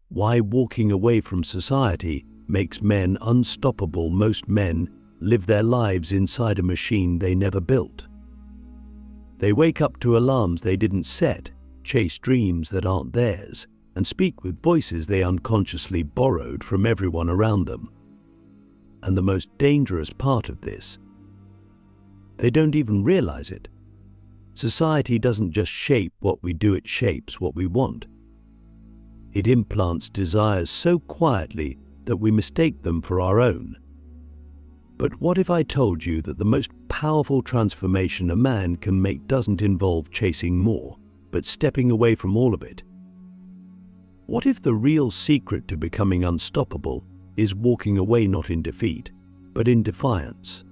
Why walking away from society makes men unstoppable. Most men live their lives inside a machine they never built. They wake up to alarms they didn't set, chase dreams that aren't theirs, and speak with voices they unconsciously borrowed from everyone around them. And the most dangerous part of this, they don't even realize it. Society doesn't just shape what we do, it shapes what we want. It implants desires so quietly that we mistake them for our own. But what if I told you that the most powerful transformation a man can make doesn't involve chasing more, but stepping away from all of it? What if the real secret to becoming unstoppable is walking away not in defeat, but in defiance?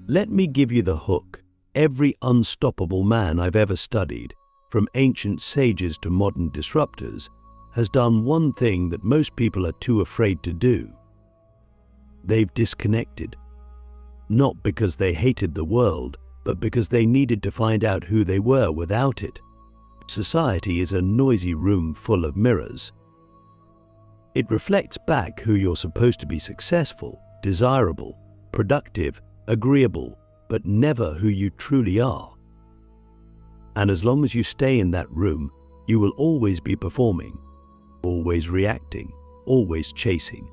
Let me give you the hook. Every unstoppable man I've ever studied, from ancient sages to modern disruptors, has done one thing that most people are too afraid to do. They've disconnected. Not because they hated the world, but because they needed to find out who they were without it. Society is a noisy room full of mirrors. It reflects back who you're supposed to be: successful, desirable, productive, agreeable, but never who you truly are. And as long as you stay in that room, you will always be performing, always reacting, always chasing.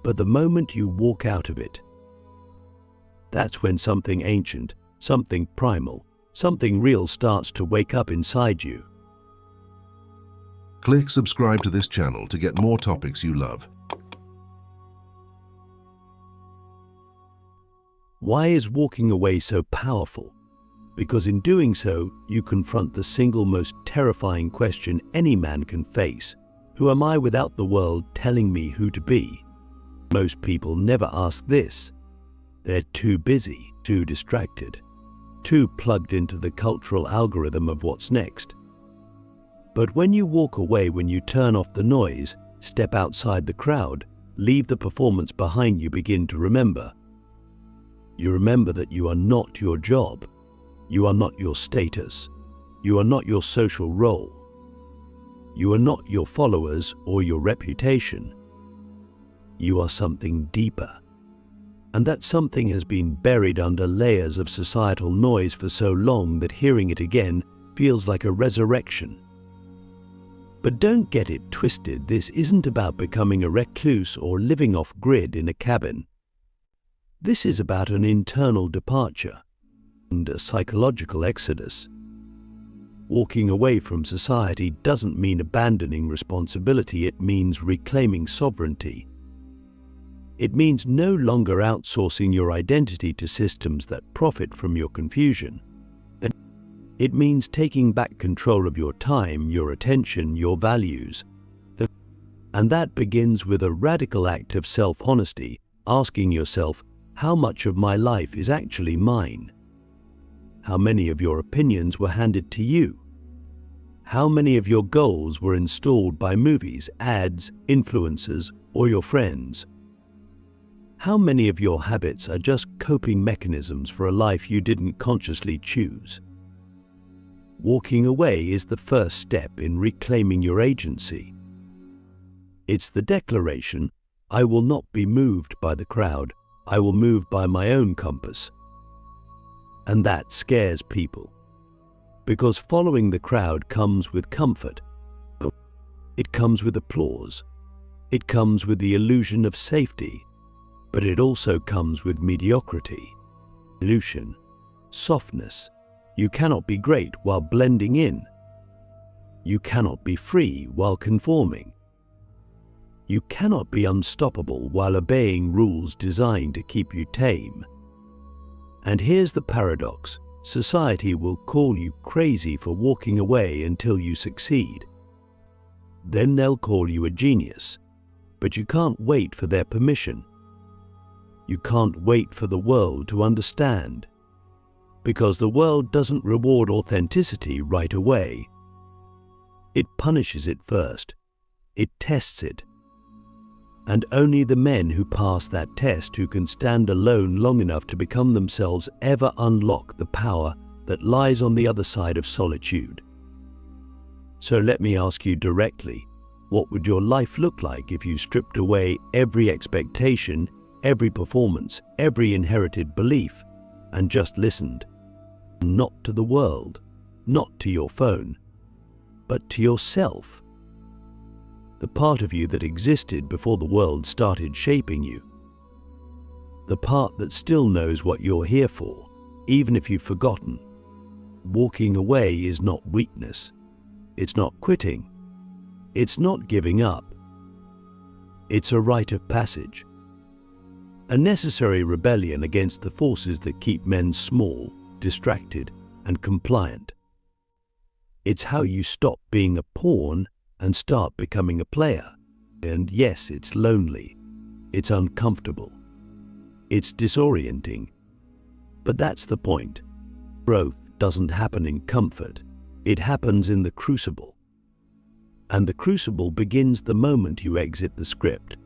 But the moment you walk out of it, that's when something ancient, something primal, something real starts to wake up inside you. Click subscribe to this channel to get more topics you love. Why is walking away so powerful? Because in doing so, you confront the single most terrifying question any man can face. Who am I without the world telling me who to be? Most people never ask this. They're too busy, too distracted, too plugged into the cultural algorithm of what's next. But when you walk away, when you turn off the noise, step outside the crowd, leave the performance behind, you begin to remember. You remember that you are not your job. You are not your status. You are not your social role. You are not your followers or your reputation. You are something deeper. And that something has been buried under layers of societal noise for so long that hearing it again feels like a resurrection. But don't get it twisted. This isn't about becoming a recluse or living off-grid in a cabin. This is about an internal departure and a psychological exodus. Walking away from society doesn't mean abandoning responsibility. It means reclaiming sovereignty. It means no longer outsourcing your identity to systems that profit from your confusion. It means taking back control of your time, your attention, your values. And that begins with a radical act of self-honesty, asking yourself, how much of my life is actually mine? How many of your opinions were handed to you? How many of your goals were installed by movies, ads, influencers, or your friends? How many of your habits are just coping mechanisms for a life you didn't consciously choose? Walking away is the first step in reclaiming your agency. It's the declaration, I will not be moved by the crowd, I will move by my own compass. And that scares people. Because following the crowd comes with comfort. It comes with applause. It comes with the illusion of safety. But it also comes with mediocrity, illusion, softness. You cannot be great while blending in. You cannot be free while conforming. You cannot be unstoppable while obeying rules designed to keep you tame. And here's the paradox. Society will call you crazy for walking away until you succeed. Then they'll call you a genius. But you can't wait for their permission. You can't wait for the world to understand. Because the world doesn't reward authenticity right away. It punishes it first. It tests it. And only the men who pass that test, who can stand alone long enough to become themselves, ever unlock the power that lies on the other side of solitude. So let me ask you directly, What would your life look like if you stripped away every expectation, every performance, every inherited belief, and just listened? Not to the world, not to your phone, but to yourself. The part of you that existed before the world started shaping you. The part that still knows what you're here for, even if you've forgotten. Walking away is not weakness. It's not quitting. It's not giving up. It's a rite of passage. A necessary rebellion against the forces that keep men small, distracted, and compliant. It's how you stop being a pawn and start becoming a player. And yes, it's lonely. It's uncomfortable. It's disorienting. But that's the point. Growth doesn't happen in comfort. It happens in the crucible. And the crucible begins the moment you exit the script.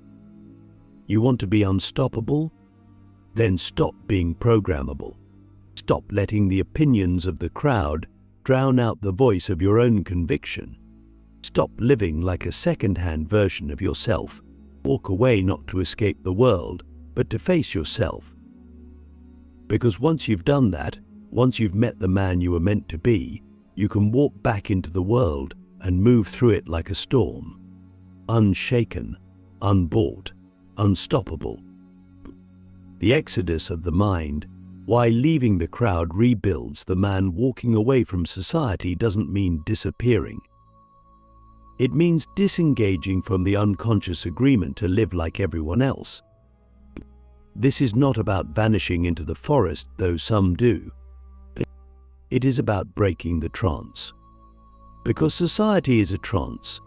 You want to be unstoppable? Then stop being programmable. Stop letting the opinions of the crowd drown out the voice of your own conviction. Stop living like a second-hand version of yourself. Walk away not to escape the world, but to face yourself. Because once you've done that, once you've met the man you were meant to be, you can walk back into the world and move through it like a storm. Unshaken, unbought, unstoppable. The exodus of the mind, why leaving the crowd rebuilds the man. Walking away from society doesn't mean disappearing. It means disengaging from the unconscious agreement to live like everyone else. This is not about vanishing into the forest, though some do. It is about breaking the trance. Because society is a trance,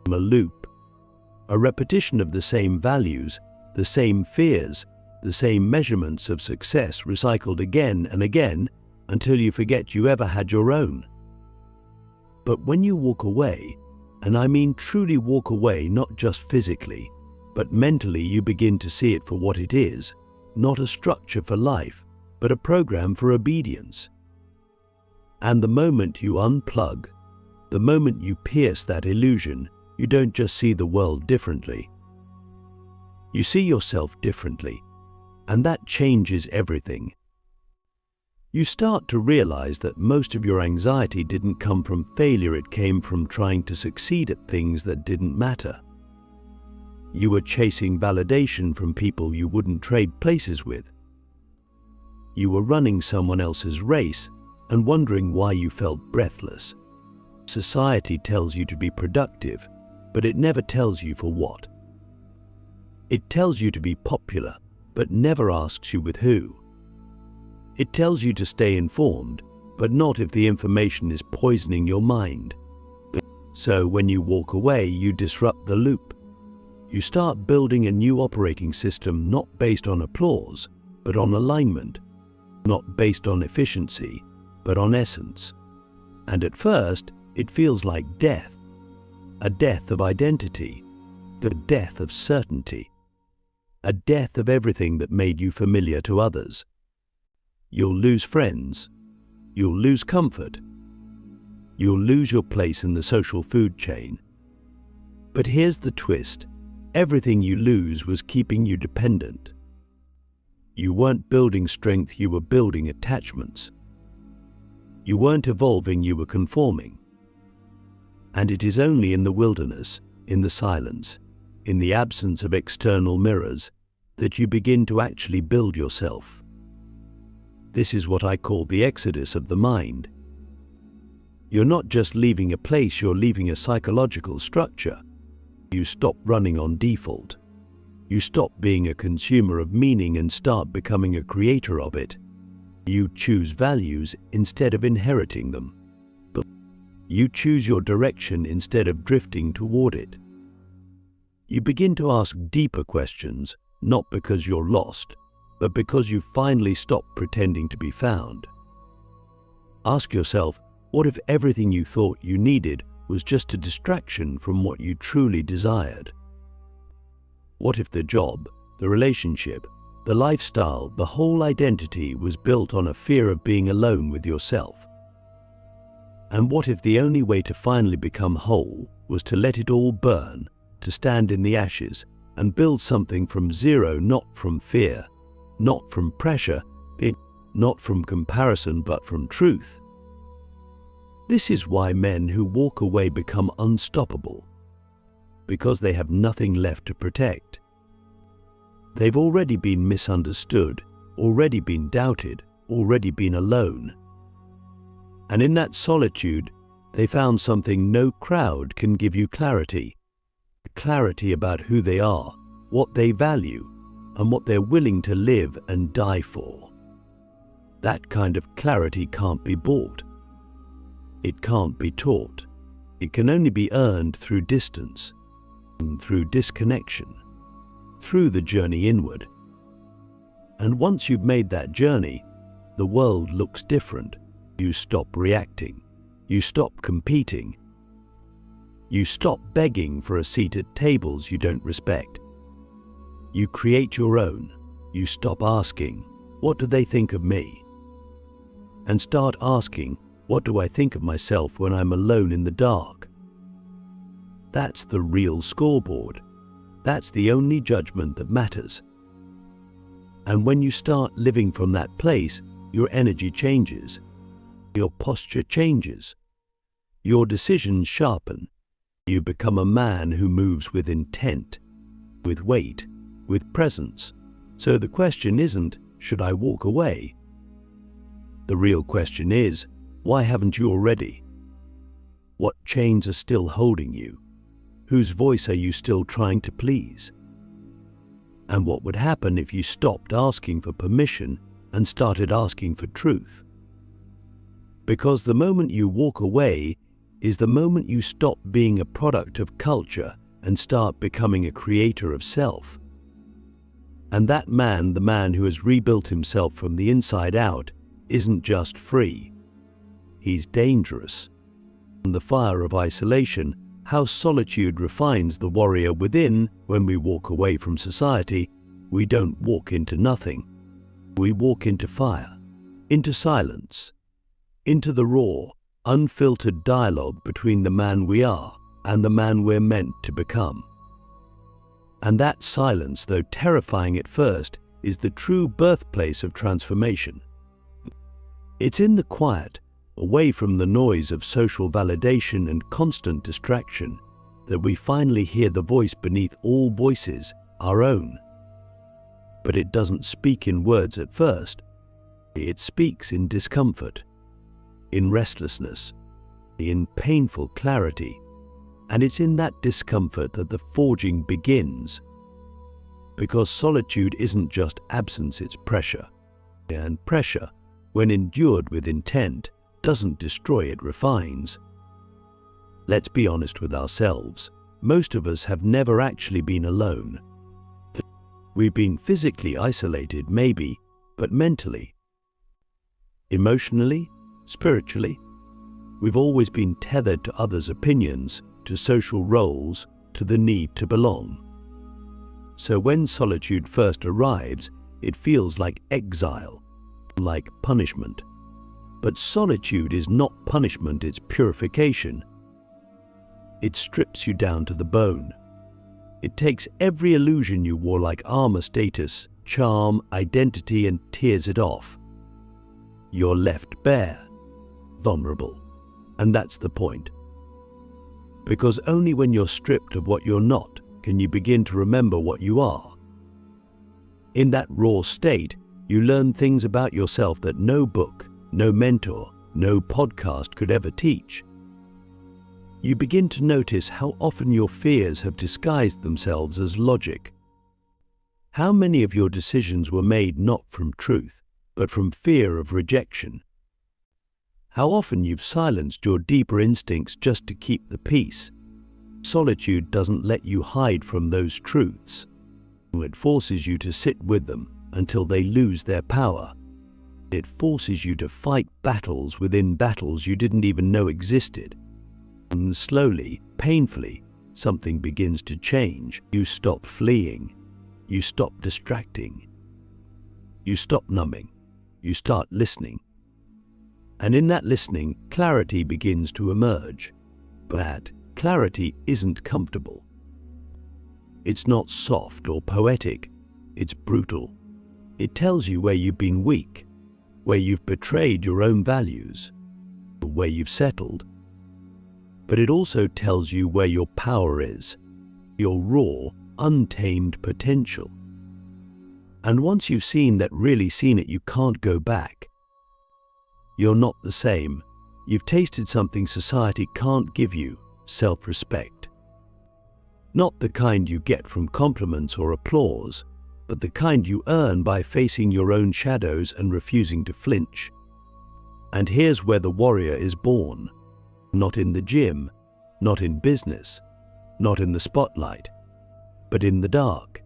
a loop, a repetition of the same values, the same fears, the same measurements of success recycled again and again until you forget you ever had your own. But when you walk away, and I mean truly walk away, not just physically, but mentally, you begin to see it for what it is, not a structure for life, but a program for obedience. And the moment you unplug, the moment you pierce that illusion, you don't just see the world differently. You see yourself differently, and that changes everything. You start to realize that most of your anxiety didn't come from failure, it came from trying to succeed at things that didn't matter. You were chasing validation from people you wouldn't trade places with. You were running someone else's race and wondering why you felt breathless. Society tells you to be productive, but it never tells you for what. It tells you to be popular, but never asks you with who. It tells you to stay informed, but not if the information is poisoning your mind. So when you walk away, you disrupt the loop. You start building a new operating system not based on applause, but on alignment. Not based on efficiency, but on essence. And at first, it feels like death. A death of identity. The death of certainty. A death of everything that made you familiar to others. You'll lose friends. You'll lose comfort. You'll lose your place in the social food chain. But here's the twist. Everything you lose was keeping you dependent. You weren't building strength, you were building attachments. You weren't evolving, you were conforming. And it is only in the wilderness, in the silence, in the absence of external mirrors, that you begin to actually build yourself. This is what I call the exodus of the mind. You're not just leaving a place, you're leaving a psychological structure. You stop running on default. You stop being a consumer of meaning and start becoming a creator of it. You choose values instead of inheriting them. But you choose your direction instead of drifting toward it. You begin to ask deeper questions, not because you're lost, but because you finally stopped pretending to be found. Ask yourself, what if everything you thought you needed was just a distraction from what you truly desired? What if the job, the relationship, the lifestyle, the whole identity was built on a fear of being alone with yourself? And what if the only way to finally become whole was to let it all burn, to stand in the ashes and build something from zero, not from fear, not from pressure, not from comparison, but from truth. This is why men who walk away become unstoppable, because they have nothing left to protect. They've already been misunderstood, already been doubted, already been alone. And in that solitude, they found something no crowd can give you: clarity. Clarity about who they are, what they value, and what they're willing to live and die for. That kind of clarity can't be bought. It can't be taught. It can only be earned through distance, through disconnection, through the journey inward. And once you've made that journey, the world looks different. You stop reacting. You stop competing. You stop begging for a seat at tables you don't respect. You create your own. You stop asking, "What do they think of me?" and start asking, "What do I think of myself when I'm alone in the dark?" That's the real scoreboard. That's the only judgment that matters. And when you start living from that place, your energy changes. Your posture changes. Your decisions sharpen. You become a man who moves with intent, with weight, with presence. So the question isn't, should I walk away? The real question is, why haven't you already? What chains are still holding you? Whose voice are you still trying to please? And what would happen if you stopped asking for permission and started asking for truth? Because the moment you walk away is the moment you stop being a product of culture and start becoming a creator of self. And that man, the man who has rebuilt himself from the inside out, isn't just free. He's dangerous. In the fire of isolation, how solitude refines the warrior within. When we walk away from society, we don't walk into nothing. We walk into fire, into silence, into the raw, unfiltered dialogue between the man we are and the man we're meant to become. And that silence, though terrifying at first, is the true birthplace of transformation. It's in the quiet, away from the noise of social validation and constant distraction, that we finally hear the voice beneath all voices, our own. But it doesn't speak in words at first. It speaks in discomfort, in restlessness, in painful clarity. And it's in that discomfort that the forging begins. Because solitude isn't just absence, it's pressure. And pressure, when endured with intent, doesn't destroy, it refines. Let's be honest with ourselves. Most of us have never actually been alone. We've been physically isolated, maybe, but mentally, emotionally, spiritually, we've always been tethered to others' opinions, to social roles, to the need to belong. So when solitude first arrives, it feels like exile, like punishment. But solitude is not punishment, it's purification. It strips you down to the bone. It takes every illusion you wore like armor, status, charm, identity, and tears it off. You're left bare, vulnerable. And that's the point. Because only when you're stripped of what you're not can you begin to remember what you are. In that raw state, you learn things about yourself that no book, no mentor, no podcast could ever teach. You begin to notice how often your fears have disguised themselves as logic. How many of your decisions were made not from truth, but from fear of rejection. How often you've silenced your deeper instincts just to keep the peace. Solitude doesn't let you hide from those truths. It forces you to sit with them until they lose their power. It forces you to fight battles within battles you didn't even know existed. And slowly, painfully, something begins to change. You stop fleeing. You stop distracting. You stop numbing. You start listening. And in that listening, clarity begins to emerge. But clarity isn't comfortable. It's not soft or poetic, it's brutal. It tells you where you've been weak, where you've betrayed your own values, where you've settled. But it also tells you where your power is, your raw, untamed potential. And once you've really seen it, you can't go back. You're not the same. You've tasted something society can't give you, self-respect. Not the kind you get from compliments or applause, but the kind you earn by facing your own shadows and refusing to flinch. And here's where the warrior is born. Not in the gym, not in business, not in the spotlight, but in the dark.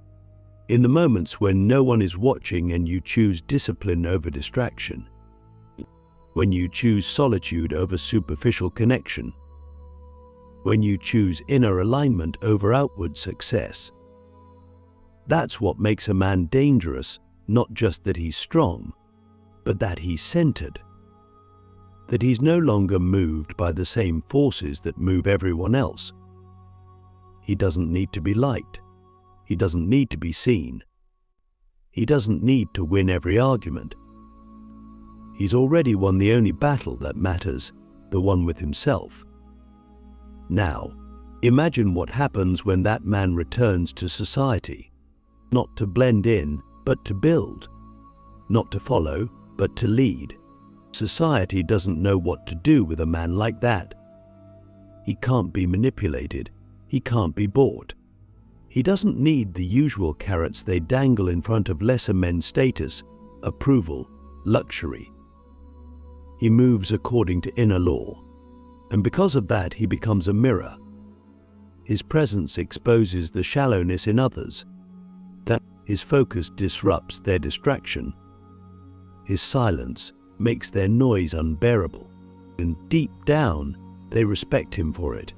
In the moments when no one is watching and you choose discipline over distraction. When you choose solitude over superficial connection. When you choose inner alignment over outward success. That's what makes a man dangerous, not just that he's strong, but that he's centered. That he's no longer moved by the same forces that move everyone else. He doesn't need to be liked. He doesn't need to be seen. He doesn't need to win every argument. He's already won the only battle that matters, the one with himself. Now, imagine what happens when that man returns to society. Not to blend in, but to build. Not to follow, but to lead. Society doesn't know what to do with a man like that. He can't be manipulated. He can't be bought. He doesn't need the usual carrots they dangle in front of lesser men's: status, approval, luxury. He moves according to inner law, and because of that he becomes a mirror. His presence exposes the shallowness in others. That his focus disrupts their distraction. His silence makes their noise unbearable, and deep down they respect him for it.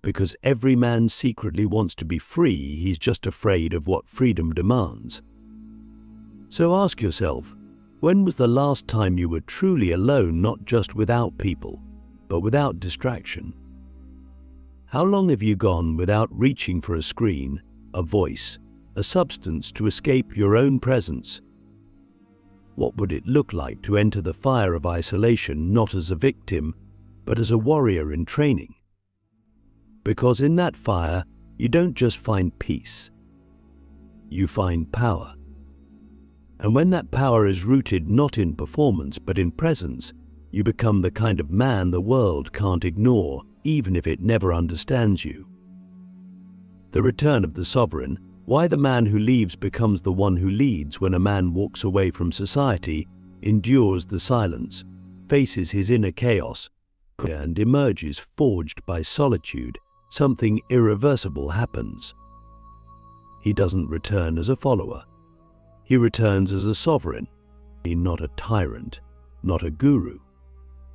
Because every man secretly wants to be free, he's just afraid of what freedom demands. So ask yourself, when was the last time you were truly alone, not just without people, but without distraction? How long have you gone without reaching for a screen, a voice, a substance to escape your own presence? What would it look like to enter the fire of isolation not as a victim, but as a warrior in training? Because in that fire, you don't just find peace, you find power. And when that power is rooted not in performance but in presence, you become the kind of man the world can't ignore, even if it never understands you. The return of the sovereign, why the man who leaves becomes the one who leads. When a man walks away from society, endures the silence, faces his inner chaos, and emerges forged by solitude, something irreversible happens. He doesn't return as a follower. He returns as a sovereign, not a tyrant, not a guru,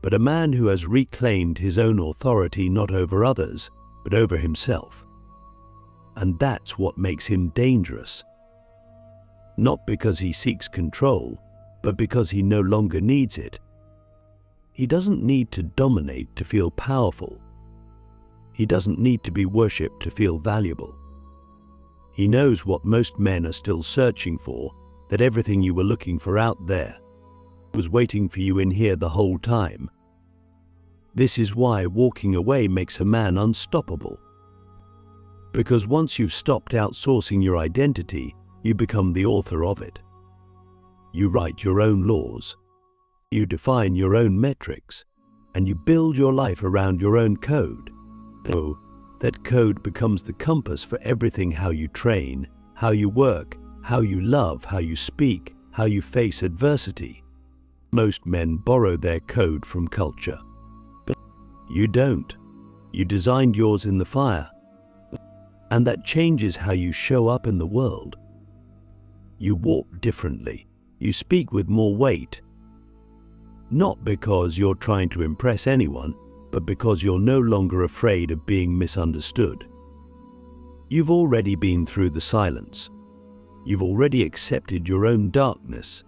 but a man who has reclaimed his own authority not over others, but over himself. And that's what makes him dangerous. Not because he seeks control, but because he no longer needs it. He doesn't need to dominate to feel powerful. He doesn't need to be worshipped to feel valuable. He knows what most men are still searching for, that everything you were looking for out there was waiting for you in here the whole time. This is why walking away makes a man unstoppable. Because once you've stopped outsourcing your identity, you become the author of it. You write your own laws. You define your own metrics, and you build your life around your own code. So, that code becomes the compass for everything: how you train, how you work, how you love, how you speak, how you face adversity. Most men borrow their code from culture. But you don't. You designed yours in the fire. And that changes how you show up in the world. You walk differently. You speak with more weight. Not because you're trying to impress anyone, but because you're no longer afraid of being misunderstood. You've already been through the silence. You've already accepted your own darkness.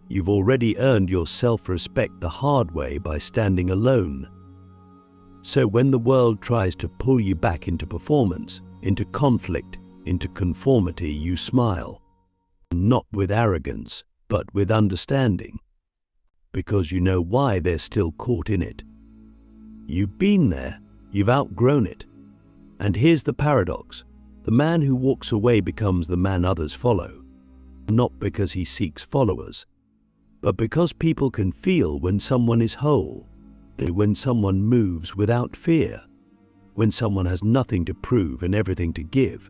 You've already earned your self-respect the hard way by standing alone. So when the world tries to pull you back into performance, into conflict, into conformity, you smile. Not with arrogance, but with understanding. Because you know why they're still caught in it. You've been there, you've outgrown it. And here's the paradox. The man who walks away becomes the man others follow. Not because he seeks followers, but because people can feel when someone is whole, when someone moves without fear, when someone has nothing to prove and everything to give.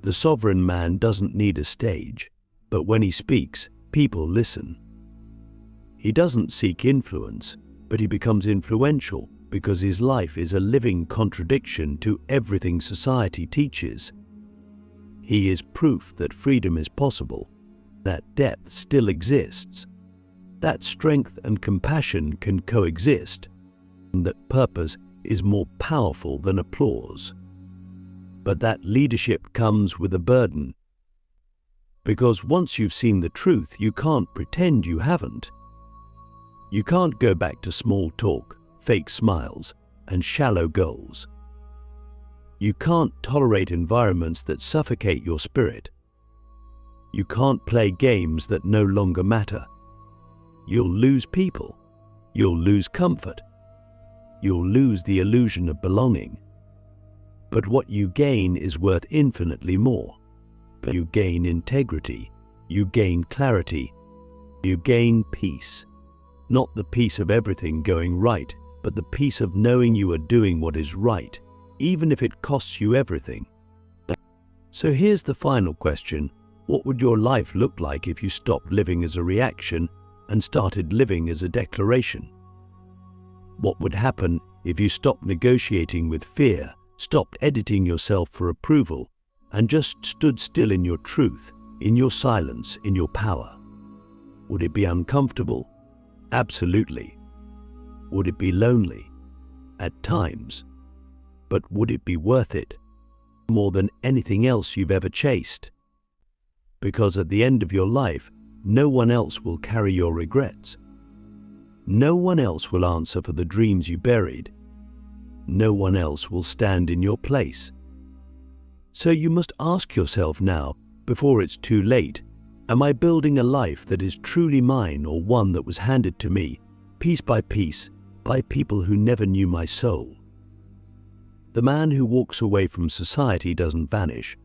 The sovereign man doesn't need a stage, but when he speaks, people listen. He doesn't seek influence, but he becomes influential because his life is a living contradiction to everything society teaches. He is proof that freedom is possible, that depth still exists, that strength and compassion can coexist, and that purpose is more powerful than applause. But that leadership comes with a burden. Because once you've seen the truth, you can't pretend you haven't. You can't go back to small talk, fake smiles, and shallow goals. You can't tolerate environments that suffocate your spirit. You can't play games that no longer matter. You'll lose people. You'll lose comfort. You'll lose the illusion of belonging. But what you gain is worth infinitely more. You gain integrity. You gain clarity. You gain peace. Not the peace of everything going right, but the peace of knowing you are doing what is right, even if it costs you everything. So here's the final question. What would your life look like if you stopped living as a reaction and started living as a declaration? What would happen if you stopped negotiating with fear, stopped editing yourself for approval, and just stood still in your truth, in your silence, in your power? Would it be uncomfortable? Absolutely. Would it be lonely? At times. But would it be worth it? More than anything else you've ever chased? Because at the end of your life, no one else will carry your regrets. No one else will answer for the dreams you buried. No one else will stand in your place. So you must ask yourself now, before it's too late, am I building a life that is truly mine, or one that was handed to me, piece by piece, by people who never knew my soul? The man who walks away from society doesn't vanish.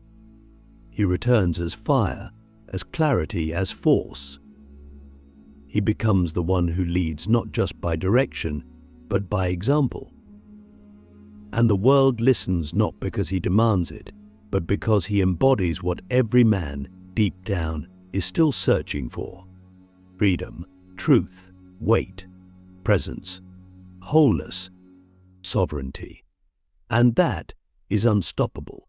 He returns as fire, as clarity, as force. He becomes the one who leads not just by direction, but by example. And the world listens not because he demands it, but because he embodies what every man, deep down, is still searching for: freedom, truth, weight, presence, wholeness, sovereignty. And that is unstoppable.